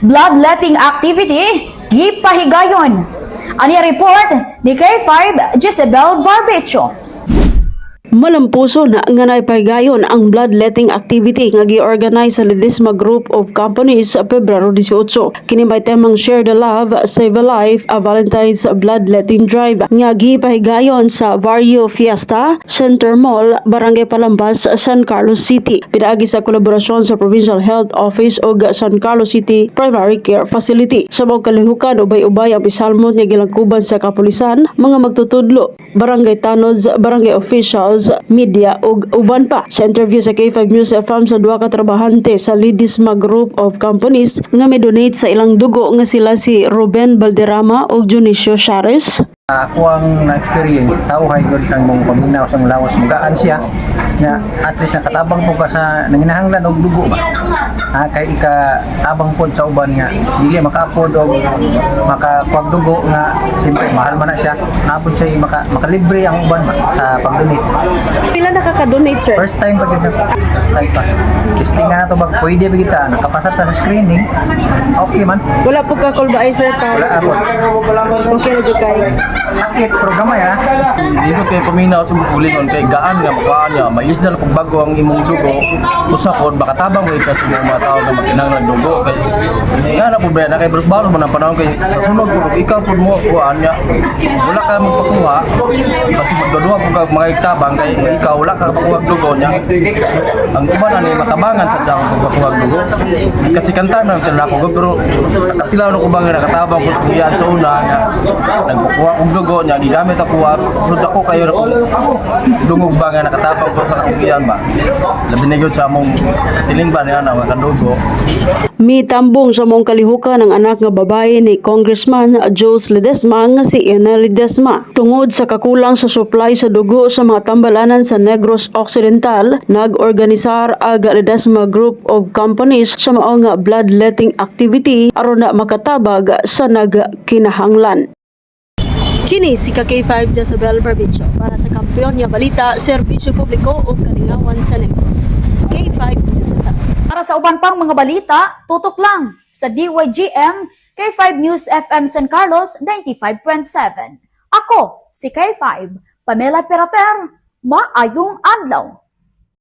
bloodletting activity gipahigayon. Ani report ni K5 Jezebel Barbecho. Malampuso na nga naipahigayon ang bloodletting activity nga gi-organize sa Ledesma Group of Companies sa Pebrero 18. Kini may temang Share the Love, Save a Life, a Valentine's Bloodletting Drive nga gipahigayon sa Vario Fiesta Center Mall, Barangay Palambas, San Carlos City. Pinaagi sa kolaborasyon sa Provincial Health Office ug San Carlos City Primary Care Facility. Sa mga kalihukan, ubay-ubay ang pisalmon nga gilangkuban sa kapulisan, mga magtutudlo, barangay tanods, barangay officials, media ug uban pa. Sa interview sa K5 News FM sa duha ka trabahante sa Ledesma Group of Companies nga may-donate sa ilang dugo nga sila si Ruben Balderrama ug Junicio Chares. Ako ang na-experience, tao hay good ang mong paminaw sa lawas, magaan siya na at least nakatabang po ka sa nanginahanglan og dugo ba. Kay ika tabang po sa uban nga dili maka-afford og makakuwag dugo nga siyempre mahal man na siya. Napod siya makalibre ang uban ba sa pag-donate. Pila nakaka-donate, sir? First time pa gid na. First time pa. Testing nga to bag pwede ba kita nakapasa ta sa screening. Okay man. Wala po ka call ba ay, sir? Wala ako. Okay na jud kay. Sakit programa ya. Dito kay paminaw sa bukulingon kay gaan nga mukhaan niya mais na pag bago ang imong dugo usapon baka tabang way kasi mga tao nga makinahanglan dugo kay nga na problema kay Bruce Balo man ang panahon kay sa sunod pud ikaw pud mo kuan niya wala ka magpakuha kasi magduduha pud ka makaitabang kay ikaw wala ka pakuha dugo niya ang uban ani matabangan sa jang pagpakuha dugo kasi kanta na ako pero nakatilaw na ko ba nga nakatabang ko sa una nga nagpakuha og dugo niya di gamit ako sud ako kayo dungog ba nga nakatabang ko sa kapiyan ba labi na gyud sa among tiling ba niya na makadugo. Mitambong sa mong kalihukan ang anak nga babae ni Congressman Jules Ledesma nga si Ina Ledesma. Tungod sa kakulang sa supply sa dugo sa mga tambalanan sa Negros Occidental, nag-organisar ang Ledesma Group of Companies sa mao nga bloodletting activity aron na makatabag sa nagkinahanglan. Kini si K5 Jezebel Barbecho para sa Kampeon nga Balita, Serbisyo Publiko ug Kalingawan sa Negros. K5 News FM. Para sa uban pang mga balita, tutok lang sa DYGM K5 News FM San Carlos 95.7. Ako si K5, Pamela Perater, maayong adlaw.